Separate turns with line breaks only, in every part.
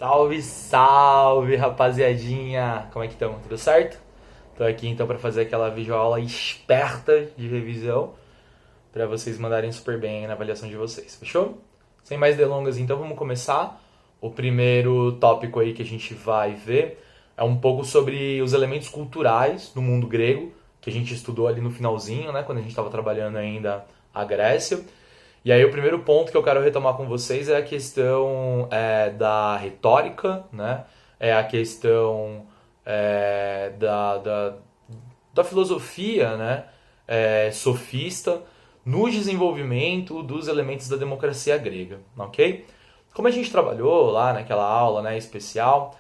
Salve, salve, rapaziadinha! Como é que estamos? Tudo certo? Tô aqui então para fazer aquela videoaula esperta de revisão para vocês mandarem super bem na avaliação de vocês, fechou? Sem mais delongas, então vamos começar. O primeiro tópico aí que a gente vai ver é um pouco sobre os elementos culturais do mundo grego, que a gente estudou ali no finalzinho, né, quando a gente estava trabalhando ainda a Grécia. E aí o primeiro ponto que eu quero retomar com vocês é a questão da retórica, né? É a questão da filosofia, né? Sofista no desenvolvimento dos elementos da democracia grega, ok? Como a gente trabalhou lá naquela aula, né, especial,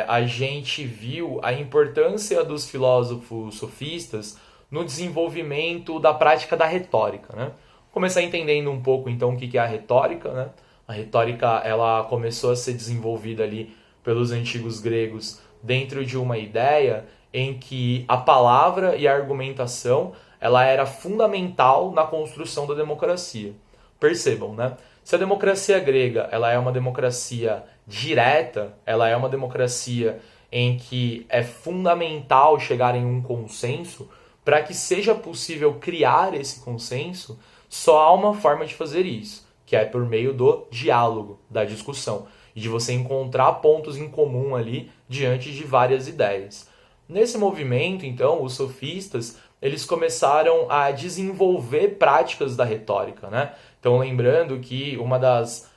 a gente viu a importância dos filósofos sofistas no desenvolvimento da prática da retórica, né? Começar entendendo um pouco então o que é a retórica, né? A retórica ela começou a ser desenvolvida ali pelos antigos gregos dentro de uma ideia em que a palavra e a argumentação ela era fundamental na construção da democracia. Percebam, né? Se a democracia grega ela é uma democracia direta, ela é uma democracia em que é fundamental chegar em um consenso, para que seja possível criar esse consenso, só há uma forma de fazer isso, que é por meio do diálogo, da discussão, e de você encontrar pontos em comum ali diante de várias ideias. Nesse movimento, então, os sofistas, eles começaram a desenvolver práticas da retórica, né? Então, lembrando que uma das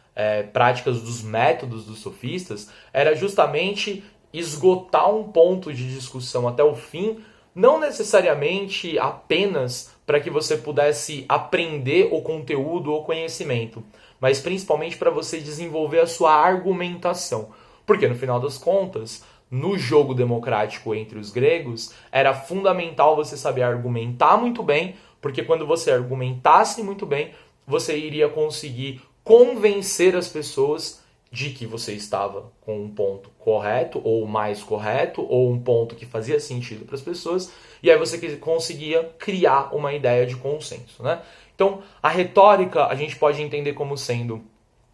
práticas dos métodos dos sofistas era justamente esgotar um ponto de discussão até o fim, não necessariamente apenas para que você pudesse aprender o conteúdo ou conhecimento, mas principalmente para você desenvolver a sua argumentação. Porque no final das contas, no jogo democrático entre os gregos, era fundamental você saber argumentar muito bem, porque quando você argumentasse muito bem, você iria conseguir convencer as pessoas de que você estava com um ponto correto, ou mais correto, ou um ponto que fazia sentido para as pessoas, e aí você conseguia criar uma ideia de consenso, né? Então, a retórica a gente pode entender como sendo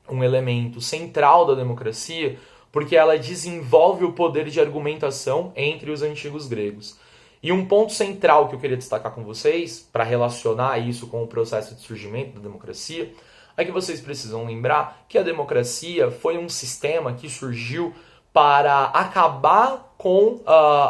um elemento central da democracia, porque ela desenvolve o poder de argumentação entre os antigos gregos. E um ponto central que eu queria destacar com vocês, para relacionar isso com o processo de surgimento da democracia, é que vocês precisam lembrar que a democracia foi um sistema que surgiu para acabar com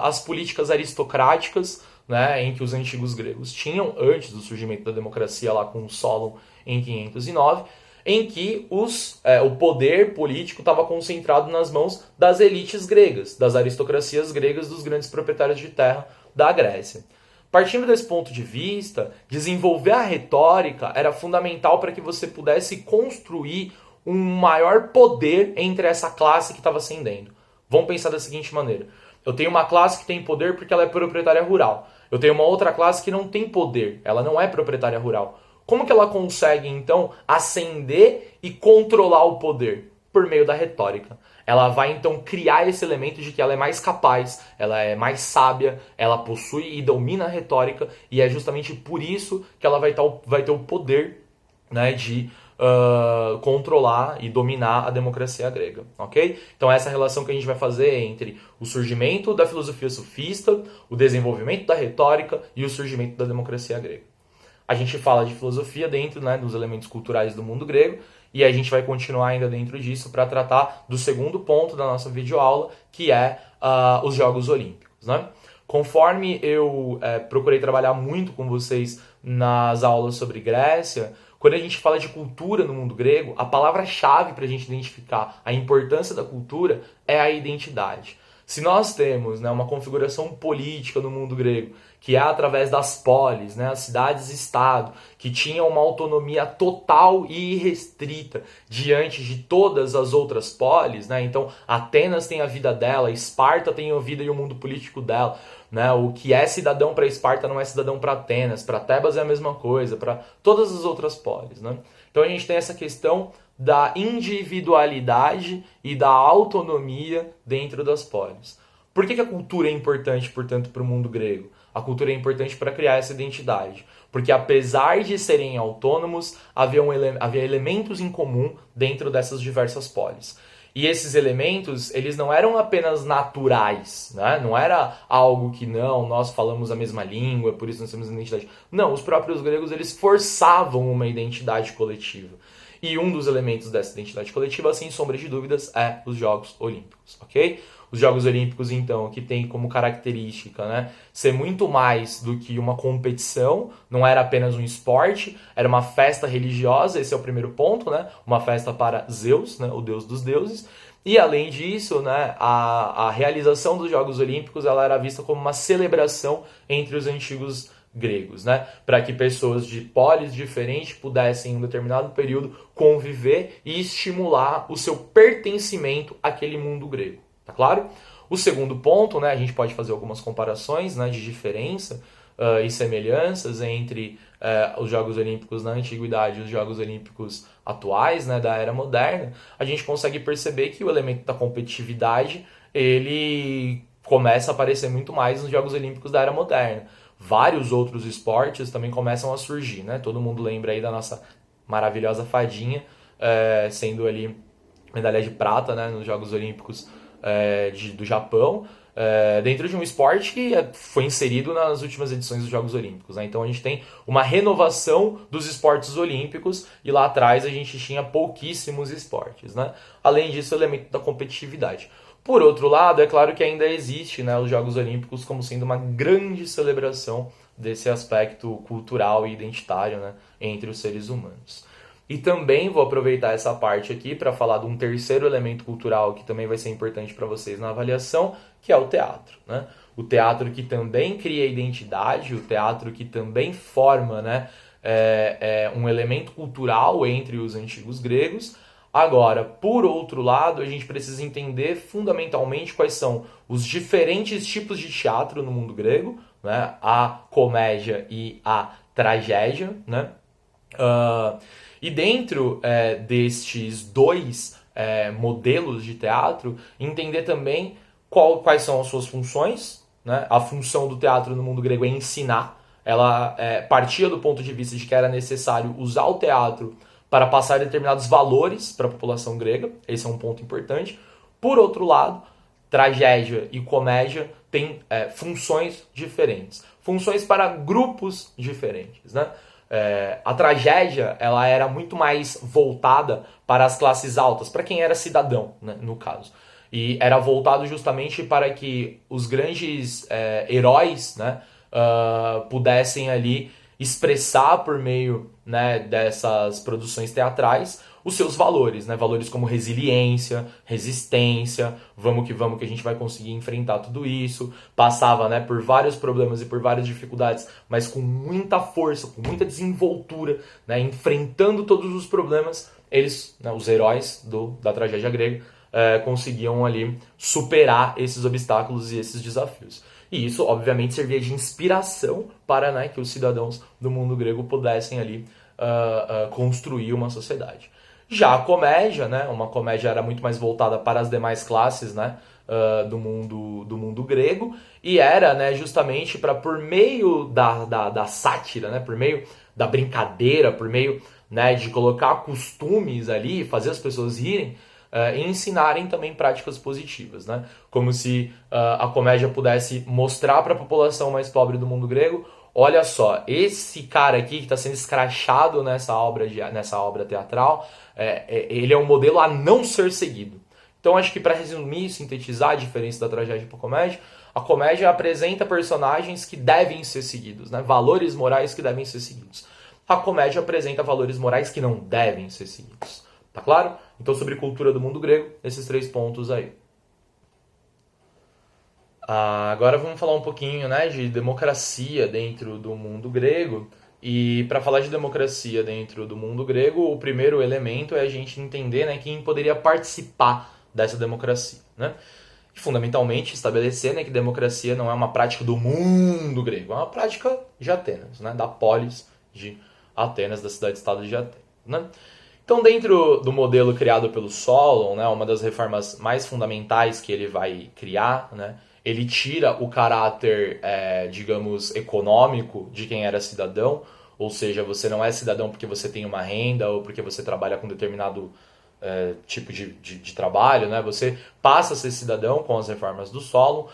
as políticas aristocráticas, né, em que os antigos gregos tinham antes do surgimento da democracia lá com o Solon em 509, em que o poder político estava concentrado nas mãos das elites gregas, das aristocracias gregas, dos grandes proprietários de terra da Grécia. Partindo desse ponto de vista, desenvolver a retórica era fundamental para que você pudesse construir um maior poder entre essa classe que estava ascendendo. Vamos pensar da seguinte maneira. Eu tenho uma classe que tem poder porque ela é proprietária rural. Eu tenho uma outra classe que não tem poder, ela não é proprietária rural. Como que ela consegue, então, ascender e controlar o poder? Por meio da retórica. Ela vai, então, criar esse elemento de que ela é mais capaz, ela é mais sábia, ela possui e domina a retórica, e é justamente por isso que ela vai ter o poder, né, de controlar e dominar a democracia grega, ok? Então essa relação que a gente vai fazer entre o surgimento da filosofia sofista, o desenvolvimento da retórica e o surgimento da democracia grega. A gente fala de filosofia dentro, né, dos elementos culturais do mundo grego, e a gente vai continuar ainda dentro disso para tratar do segundo ponto da nossa videoaula, que é os Jogos Olímpicos, né? Conforme eu procurei trabalhar muito com vocês nas aulas sobre Grécia, quando a gente fala de cultura no mundo grego, a palavra-chave para a gente identificar a importância da cultura é a identidade. Se nós temos, né, uma configuração política no mundo grego, que é através das polis, né, as cidades-estado, que tinham uma autonomia total e irrestrita diante de todas as outras polis, né, então Atenas tem a vida dela, Esparta tem a vida e o mundo político dela, né, o que é cidadão para Esparta não é cidadão para Atenas, para Tebas é a mesma coisa, para todas as outras polis, né? Então a gente tem essa questão da individualidade e da autonomia dentro das polis. Por que a cultura é importante, portanto, para o mundo grego? A cultura é importante para criar essa identidade. Porque apesar de serem autônomos, havia elementos em comum dentro dessas diversas polis. E esses elementos, eles não eram apenas naturais, né? Não era algo que, não, nós falamos a mesma língua, por isso nós temos identidade. Não, os próprios gregos, eles forçavam uma identidade coletiva. E um dos elementos dessa identidade coletiva, sem sombra de dúvidas, é os Jogos Olímpicos, ok? Os Jogos Olímpicos, então, que tem como característica, né, ser muito mais do que uma competição, não era apenas um esporte, era uma festa religiosa, esse é o primeiro ponto, né, uma festa para Zeus, né, o deus dos deuses, e além disso, né, a realização dos Jogos Olímpicos ela era vista como uma celebração entre os antigos gregos, né, para que pessoas de polis diferentes pudessem, em um determinado período, conviver e estimular o seu pertencimento àquele mundo grego. Tá claro? O segundo ponto, né, a gente pode fazer algumas comparações, né, de diferença e semelhanças entre os Jogos Olímpicos na Antiguidade e os Jogos Olímpicos atuais, né, da era moderna. A gente consegue perceber que o elemento da competitividade ele começa a aparecer muito mais nos Jogos Olímpicos da era moderna. Vários outros esportes também começam a surgir, né? Todo mundo lembra aí da nossa maravilhosa fadinha sendo ali medalha de prata, né, nos Jogos Olímpicos do Japão, dentro de um esporte que foi inserido nas últimas edições dos Jogos Olímpicos, né? Então a gente tem uma renovação dos esportes olímpicos e lá atrás a gente tinha pouquíssimos esportes, né? Além disso, o elemento da competitividade. Por outro lado, é claro que ainda existe, né, os Jogos Olímpicos como sendo uma grande celebração desse aspecto cultural e identitário, né, entre os seres humanos. E também vou aproveitar essa parte aqui para falar de um terceiro elemento cultural que também vai ser importante para vocês na avaliação, que é o teatro, né? O teatro que também cria identidade, o teatro que também forma, né, um elemento cultural entre os antigos gregos. Agora, por outro lado, a gente precisa entender fundamentalmente quais são os diferentes tipos de teatro no mundo grego, né? A comédia e a tragédia, né? E dentro destes dois modelos de teatro, entender também quais são as suas funções, né? A função do teatro no mundo grego é ensinar. Ela partia do ponto de vista de que era necessário usar o teatro para passar determinados valores para a população grega. Esse é um ponto importante. Por outro lado, tragédia e comédia têm funções diferentes. Funções para grupos diferentes, né? A tragédia ela era muito mais voltada para as classes altas, para quem era cidadão, né, no caso. E era voltado justamente para que os grandes heróis, né, pudessem ali expressar por meio, né, dessas produções teatrais os seus valores, né? Valores como resiliência, resistência, vamos que a gente vai conseguir enfrentar tudo isso. Passava, né, por vários problemas e por várias dificuldades, mas com muita força, com muita desenvoltura, né, enfrentando todos os problemas, eles, né, os heróis da tragédia grega, conseguiam ali superar esses obstáculos e esses desafios. E isso, obviamente, servia de inspiração para, né, que os cidadãos do mundo grego pudessem ali construir uma sociedade. Já a comédia, né, uma comédia era muito mais voltada para as demais classes, né, do mundo grego, e era, né, justamente para, por meio da sátira, né, por meio da brincadeira, por meio, né, de colocar costumes ali, fazer as pessoas rirem, e ensinarem também práticas positivas, né? Como se a comédia pudesse mostrar para a população mais pobre do mundo grego: olha só, esse cara aqui que está sendo escrachado nessa obra teatral, ele é um modelo a não ser seguido. Então acho que, para resumir e sintetizar a diferença da tragédia para a comédia apresenta personagens que devem ser seguidos, né? Valores morais que devem ser seguidos. A comédia apresenta valores morais que não devem ser seguidos. Tá claro? Então, sobre cultura do mundo grego, esses 3 pontos aí. Agora vamos falar um pouquinho, né, de democracia dentro do mundo grego. E para falar de democracia dentro do mundo grego, o primeiro elemento é a gente entender, né, quem poderia participar dessa democracia, né? E, fundamentalmente, estabelecer, né, que democracia não é uma prática do mundo grego, é uma prática de Atenas, né, da polis de Atenas, da cidade-estado de Atenas, né? Então, dentro do modelo criado pelo Solon, né, uma das reformas mais fundamentais que ele vai criar, né, ele tira o caráter, digamos, econômico de quem era cidadão, ou seja, você não é cidadão porque você tem uma renda ou porque você trabalha com determinado tipo de trabalho, né? Você passa a ser cidadão com as reformas do solo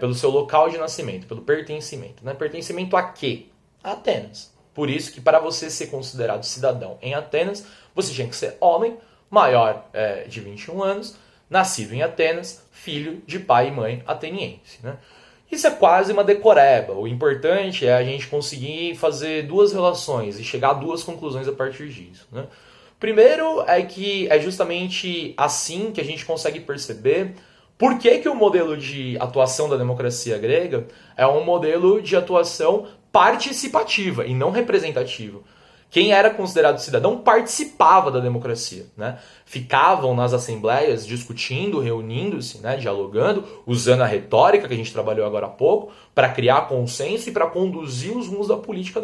pelo seu local de nascimento, pelo pertencimento. Né? Pertencimento a quê? A Atenas. Por isso que para você ser considerado cidadão em Atenas, você tinha que ser homem, maior de 21 anos, nascido em Atenas, filho de pai e mãe ateniense. Né? Isso é quase uma decoreba. O importante é a gente conseguir fazer duas relações e chegar a duas conclusões a partir disso. Né? Primeiro é que é justamente assim que a gente consegue perceber por que o modelo de atuação da democracia grega é um modelo de atuação participativa e não representativa. Quem era considerado cidadão participava da democracia, né? Ficavam nas assembleias discutindo, reunindo-se, né? Dialogando, usando a retórica que a gente trabalhou agora há pouco, para criar consenso e para conduzir os rumos da política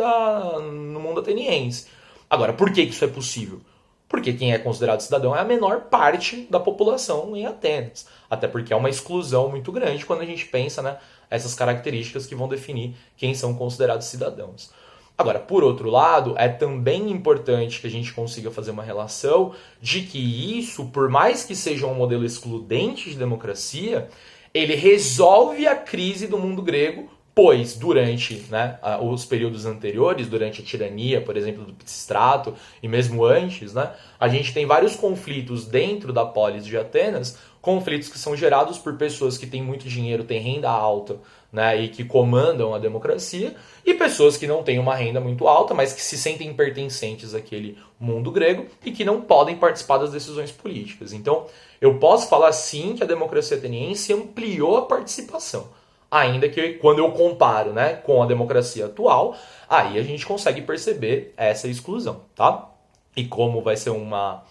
no mundo ateniense. Agora, por que isso é possível? Porque quem é considerado cidadão é a menor parte da população em Atenas. Até porque é uma exclusão muito grande quando a gente pensa, né, essas características que vão definir quem são considerados cidadãos. Agora, por outro lado, é também importante que a gente consiga fazer uma relação de que isso, por mais que seja um modelo excludente de democracia, ele resolve a crise do mundo grego, pois durante, né, os períodos anteriores, durante a tirania, por exemplo, do Pisistrato, e mesmo antes, né, a gente tem vários conflitos dentro da polis de Atenas, conflitos que são gerados por pessoas que têm muito dinheiro, têm renda alta, né, e que comandam a democracia, e pessoas que não têm uma renda muito alta, mas que se sentem pertencentes àquele mundo grego e que não podem participar das decisões políticas. Então, eu posso falar sim que a democracia ateniense ampliou a participação. Ainda que quando eu comparo, né, com a democracia atual, aí a gente consegue perceber essa exclusão, tá? E como vai ser uma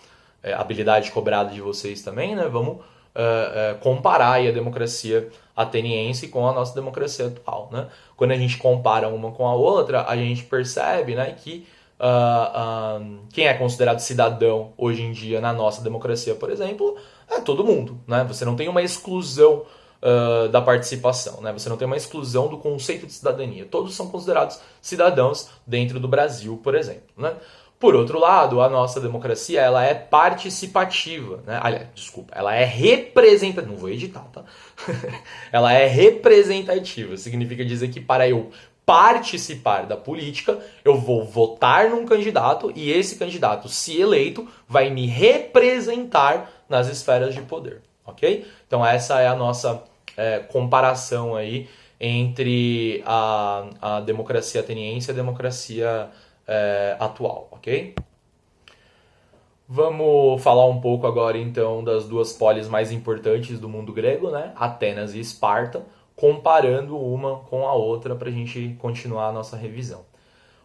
habilidade cobrada de vocês também, né, vamos comparar aí a democracia ateniense com a nossa democracia atual, né? Quando a gente compara uma com a outra, a gente percebe, né, que quem é considerado cidadão hoje em dia na nossa democracia, por exemplo, é todo mundo, né? Você não tem uma exclusão da participação, né? Você não tem uma exclusão do conceito de cidadania. Todos são considerados cidadãos dentro do Brasil, por exemplo, né? Por outro lado, a nossa democracia ela é participativa, né? Aliás, desculpa, ela é representativa. Não vou editar, tá? Ela é representativa. Significa dizer que para eu participar da política, eu vou votar num candidato e esse candidato, se eleito, vai me representar nas esferas de poder, ok? Então essa é a nossa comparação aí entre a democracia ateniense e a democracia atual, ok? Vamos falar um pouco agora então das duas polis mais importantes do mundo grego, né? Atenas e Esparta, comparando uma com a outra para a gente continuar a nossa revisão.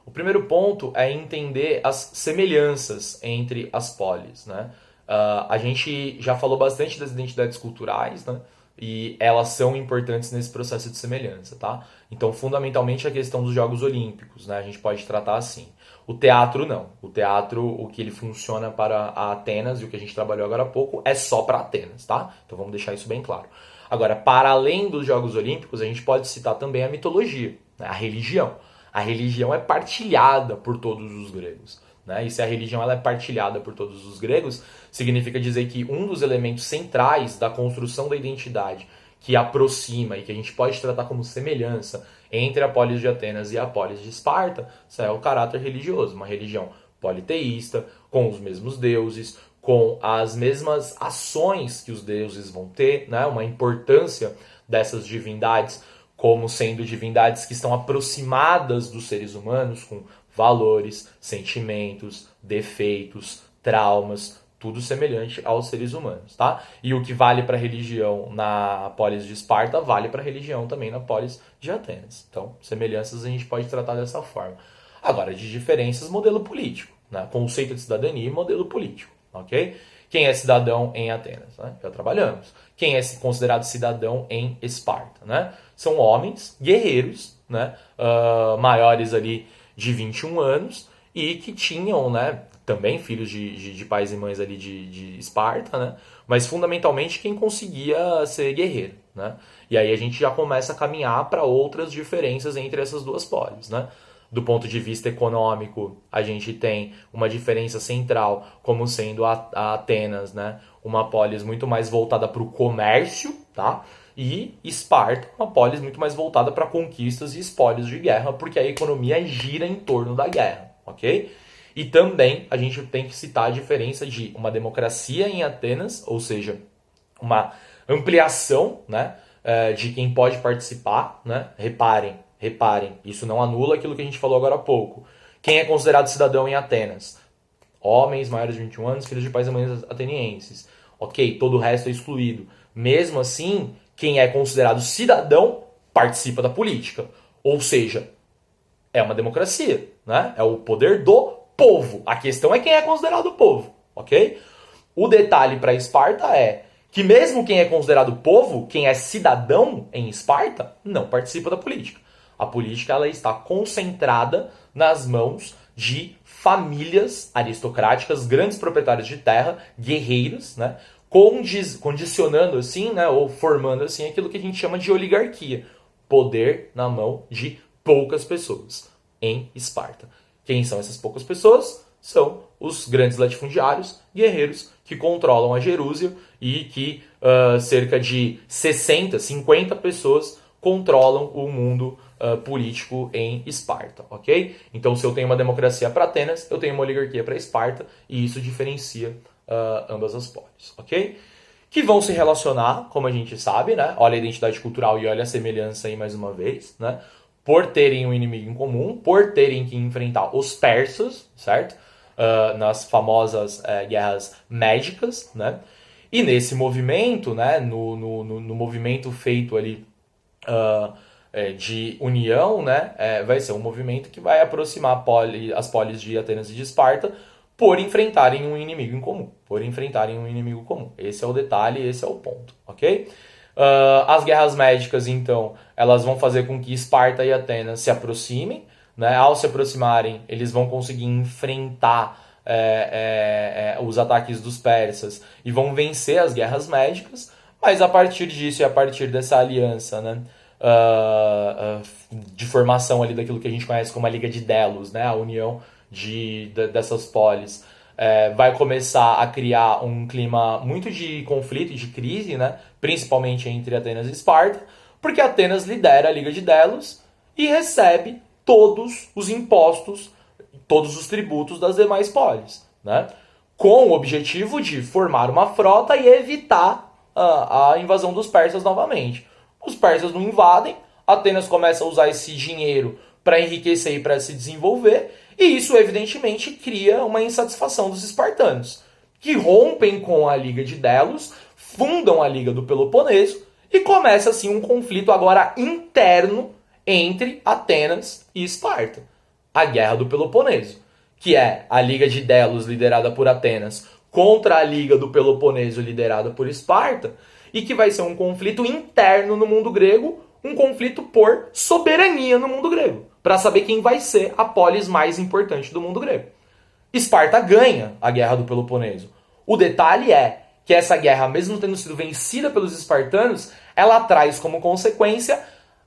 O primeiro ponto é entender as semelhanças entre as polis, né? A gente já falou bastante das identidades culturais, né? E elas são importantes nesse processo de semelhança, tá? Então, fundamentalmente, a questão dos Jogos Olímpicos, né? A gente pode tratar assim. O teatro, não. O teatro, o que ele funciona para a Atenas, e o que a gente trabalhou agora há pouco, é só para Atenas, tá? Então, vamos deixar isso bem claro. Agora, para além dos Jogos Olímpicos, a gente pode citar também a mitologia, né? A religião. A religião é partilhada por todos os gregos. Né? E se a religião ela é partilhada por todos os gregos, significa dizer que um dos elementos centrais da construção da identidade que aproxima e que a gente pode tratar como semelhança entre a polis de Atenas e a polis de Esparta é o caráter religioso, uma religião politeísta, com os mesmos deuses, com as mesmas ações que os deuses vão ter, né? Uma importância dessas divindades como sendo divindades que estão aproximadas dos seres humanos, com valores, sentimentos, defeitos, traumas, tudo semelhante aos seres humanos, tá? E o que vale para a religião na polis de Esparta vale para a religião também na polis de Atenas. Então, semelhanças a gente pode tratar dessa forma. Agora, de diferenças, modelo político, né? Conceito de cidadania e modelo político, ok? Quem é cidadão em Atenas? Né? Já trabalhamos. Quem é considerado cidadão em Esparta? Né? São homens, guerreiros, né? Maiores ali de 21 anos e que tinham, né, também filhos de pais e mães ali de Esparta, né? Mas fundamentalmente quem conseguia ser guerreiro, né? E aí a gente já começa a caminhar para outras diferenças entre essas duas polis, né? Do ponto de vista econômico, a gente tem uma diferença central, como sendo a Atenas, né? Uma polis muito mais voltada para o comércio, tá? E Esparta, uma polis muito mais voltada para conquistas e espólios de guerra, porque a economia gira em torno da guerra, ok? E também a gente tem que citar a diferença de uma democracia em Atenas, ou seja, uma ampliação, né, de quem pode participar, né? Reparem, isso não anula aquilo que a gente falou agora há pouco. Quem é considerado cidadão em Atenas? Homens maiores de 21 anos, filhos de pais e mães atenienses. Ok, todo o resto é excluído. Mesmo assim, quem é considerado cidadão participa da política. Ou seja, é uma democracia, né? É o poder do povo. A questão é quem é considerado povo, ok? O detalhe para Esparta é que mesmo quem é considerado povo, quem é cidadão em Esparta, não participa da política. A política ela está concentrada nas mãos de famílias aristocráticas, grandes proprietários de terra, guerreiros, né? Condicionando assim, né, ou formando assim aquilo que a gente chama de oligarquia, poder na mão de poucas pessoas em Esparta. Quem são essas poucas pessoas? São os grandes latifundiários, guerreiros que controlam a Jerúsia e que cerca de 60, 50 pessoas controlam o mundo político em Esparta, ok? Então, se eu tenho uma democracia para Atenas, eu tenho uma oligarquia para Esparta e isso diferencia ambas as polis, ok? Que vão se relacionar, como a gente sabe, né? Olha a identidade cultural e olha a semelhança aí mais uma vez, né? Por terem um inimigo em comum, por terem que enfrentar os persas, certo? Nas famosas guerras médicas, né? E nesse movimento, né? No movimento feito ali de união, né? Vai ser um movimento que vai aproximar as polis de Atenas e de Esparta por enfrentarem um inimigo em comum. Por enfrentarem um inimigo comum. Esse é o detalhe, esse é o ponto, ok? As guerras médicas, então, elas vão fazer com que Esparta e Atenas se aproximem, né? Ao se aproximarem, eles vão conseguir enfrentar os ataques dos persas e vão vencer as guerras médicas, mas a partir disso e a partir dessa aliança, né, de formação ali daquilo que a gente conhece como a Liga de Delos, né, a união dessas polis, vai começar a criar um clima muito de conflito e de crise, né, principalmente entre Atenas e Esparta, porque Atenas lidera a Liga de Delos e recebe todos os impostos, todos os tributos das demais polis, né? Com o objetivo de formar uma frota e evitar a invasão dos persas novamente. Os persas não invadem, Atenas começa a usar esse dinheiro para enriquecer e para se desenvolver, e isso evidentemente cria uma insatisfação dos espartanos, que rompem com a Liga de Delos, fundam a Liga do Peloponeso, e começa assim um conflito agora interno entre Atenas e Esparta. A Guerra do Peloponeso, que é a Liga de Delos liderada por Atenas contra a Liga do Peloponeso liderada por Esparta, e que vai ser um conflito interno no mundo grego, um conflito por soberania no mundo grego, para saber quem vai ser a polis mais importante do mundo grego. Esparta ganha a Guerra do Peloponeso. O detalhe é que essa guerra, mesmo tendo sido vencida pelos espartanos, ela traz como consequência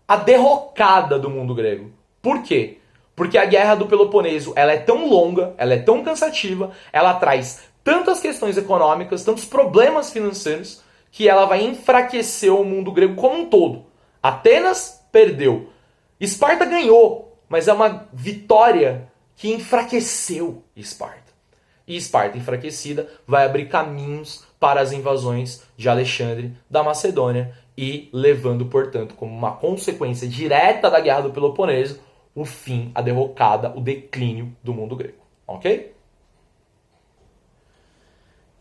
a derrocada do mundo grego. Por quê? Porque a Guerra do Peloponeso ela é tão longa, ela é tão cansativa, ela traz tantas questões econômicas, tantos problemas financeiros, que ela vai enfraquecer o mundo grego como um todo. Atenas perdeu. Esparta ganhou, mas é uma vitória que enfraqueceu Esparta. E Esparta enfraquecida vai abrir caminhos para as invasões de Alexandre da Macedônia e levando, portanto, como uma consequência direta da Guerra do Peloponeso, o fim, a derrocada, o declínio do mundo grego. Ok?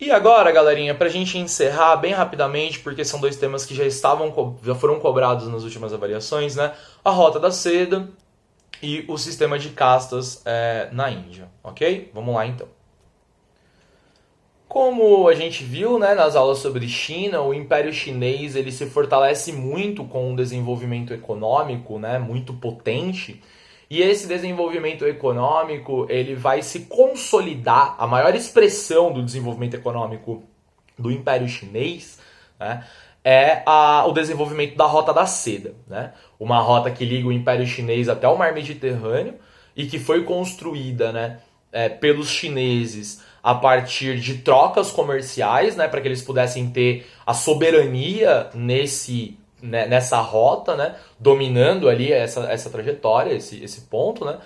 E agora, galerinha, pra gente encerrar bem rapidamente, porque são dois temas que já foram cobrados nas últimas avaliações, né? A Rota da Seda e o sistema de castas na Índia, ok? Vamos lá, então. Como a gente viu, né, nas aulas sobre China, o Império Chinês ele se fortalece muito com um desenvolvimento econômico, né, muito potente. E esse desenvolvimento econômico ele vai se consolidar. A maior expressão do desenvolvimento econômico do Império Chinês, né, o desenvolvimento da Rota da Seda, né? Uma rota que liga o Império Chinês até o Mar Mediterrâneo e que foi construída, né, pelos chineses a partir de trocas comerciais, né, para que eles pudessem ter a soberania nessa rota, né, dominando ali essa trajetória, esse ponto, né?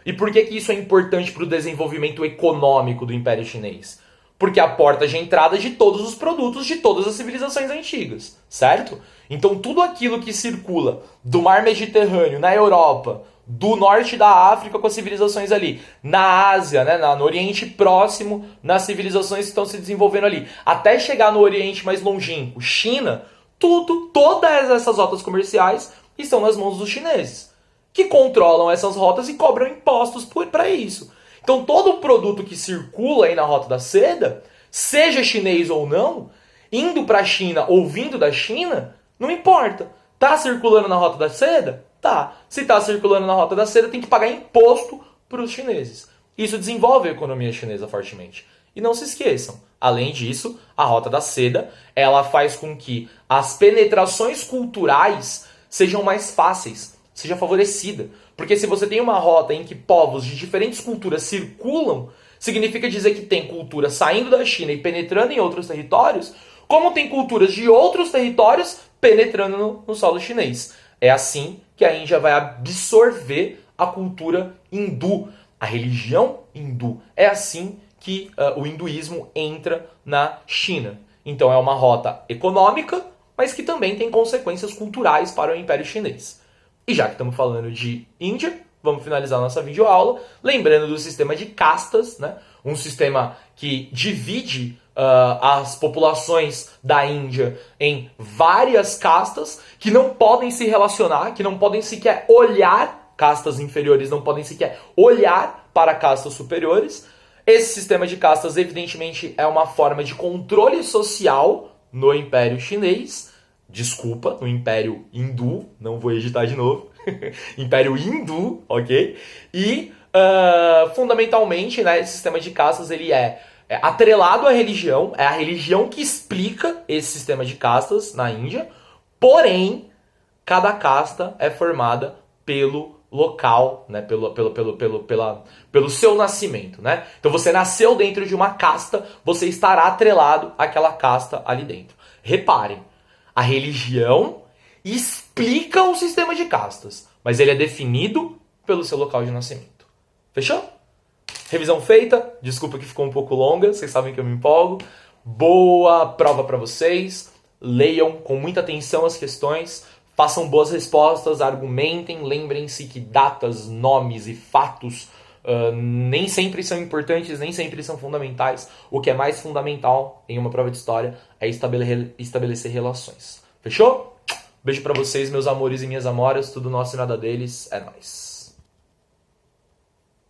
E por que isso é importante para o desenvolvimento econômico do Império Chinês? Porque é a porta de entrada de todos os produtos de todas as civilizações antigas, certo? Então tudo aquilo que circula do mar Mediterrâneo na Europa, do norte da África com as civilizações ali, na Ásia, né, no Oriente Próximo, nas civilizações que estão se desenvolvendo ali, até chegar no Oriente mais longínquo, China, todas essas rotas comerciais estão nas mãos dos chineses, que controlam essas rotas e cobram impostos para isso. Então todo o produto que circula aí na Rota da Seda, seja chinês ou não, indo para a China ou vindo da China, não importa. Tá circulando na Rota da Seda? Tá. Se tá circulando na Rota da Seda, tem que pagar imposto para os chineses. Isso desenvolve a economia chinesa fortemente. E não se esqueçam, além disso, a Rota da Seda, ela faz com que as penetrações culturais sejam mais fáceis, seja favorecida. Porque se você tem uma rota em que povos de diferentes culturas circulam, significa dizer que tem cultura saindo da China e penetrando em outros territórios, como tem culturas de outros territórios penetrando no solo chinês. É assim que a Índia vai absorver a cultura hindu, a religião hindu. É assim que o hinduísmo entra na China. Então é uma rota econômica, mas que também tem consequências culturais para o Império Chinês. E já que estamos falando de Índia, vamos finalizar nossa videoaula lembrando do sistema de castas, né? Um sistema que divide as populações da Índia em várias castas que não podem se relacionar, que não podem sequer olhar, castas inferiores não podem sequer olhar para castas superiores. Esse sistema de castas, evidentemente, é uma forma de controle social no Império Chinês. Desculpa, no Império Hindu, não vou editar de novo. Império Hindu, ok? E, fundamentalmente, né, esse sistema de castas ele é atrelado à religião, é a religião que explica esse sistema de castas na Índia, porém, cada casta é formada pelo local, né, pelo seu nascimento, né? Então você nasceu dentro de uma casta, você estará atrelado àquela casta ali dentro. Reparem, a religião explica o sistema de castas, mas ele é definido pelo seu local de nascimento. Fechou? Revisão feita. Desculpa que ficou um pouco longa, vocês sabem que eu me empolgo. Boa prova para vocês. Leiam com muita atenção as questões, façam boas respostas, argumentem, lembrem-se que datas, nomes e fatos nem sempre são importantes, nem sempre são fundamentais. O que é mais fundamental em uma prova de história é estabelecer relações. Fechou? Beijo pra vocês, meus amores e minhas amoras. Tudo nosso e nada deles. É nóis.